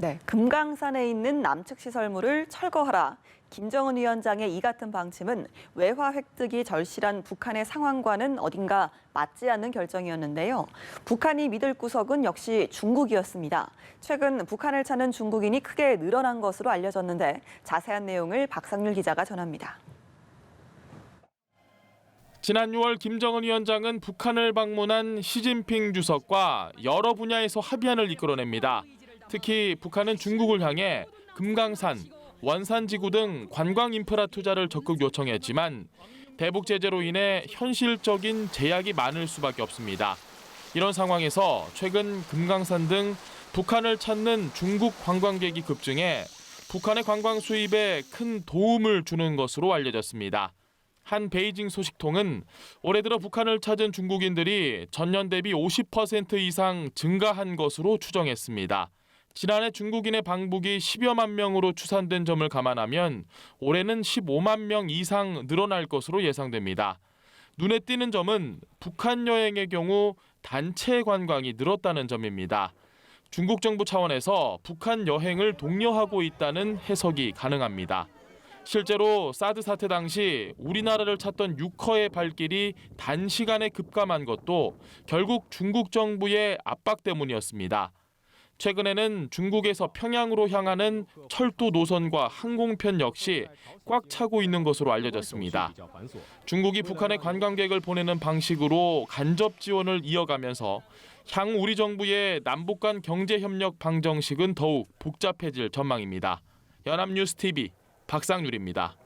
네, 금강산에 있는 남측 시설물을 철거하라. 김정은 위원장의 이 같은 방침은 외화 획득이 절실한 북한의 상황과는 어딘가 맞지 않는 결정이었는데요. 북한이 믿을 구석은 역시 중국이었습니다. 최근 북한을 찾는 중국인이 크게 늘어난 것으로 알려졌는데 자세한 내용을 박상률 기자가 전합니다. 지난 6월 김정은 위원장은 북한을 방문한 시진핑 주석과 여러 분야에서 합의안을 이끌어냅니다. 특히 북한은 중국을 향해 금강산, 원산지구 등 관광 인프라 투자를 적극 요청했지만 대북 제재로 인해 현실적인 제약이 많을 수밖에 없습니다. 이런 상황에서 최근 금강산 등 북한을 찾는 중국 관광객이 급증해 북한의 관광 수입에 큰 도움을 주는 것으로 알려졌습니다. 한 베이징 소식통은 올해 들어 북한을 찾은 중국인들이 전년 대비 50% 이상 증가한 것으로 추정했습니다. 지난해 중국인의 방북이 10여만 명으로 추산된 점을 감안하면 올해는 15만 명 이상 늘어날 것으로 예상됩니다. 눈에 띄는 점은 북한 여행의 경우 단체 관광이 늘었다는 점입니다. 중국 정부 차원에서 북한 여행을 독려하고 있다는 해석이 가능합니다. 실제로 사드 사태 당시 우리나라를 찾던 유커의 발길이 단시간에 급감한 것도 결국 중국 정부의 압박 때문이었습니다. 최근에는 중국에서 평양으로 향하는 철도 노선과 항공편 역시 꽉 차고 있는 것으로 알려졌습니다. 중국이 북한에 관광객을 보내는 방식으로 간접 지원을 이어가면서 향후 우리 정부의 남북 간 경제협력 방정식은 더욱 복잡해질 전망입니다. 연합뉴스 TV 박상률입니다.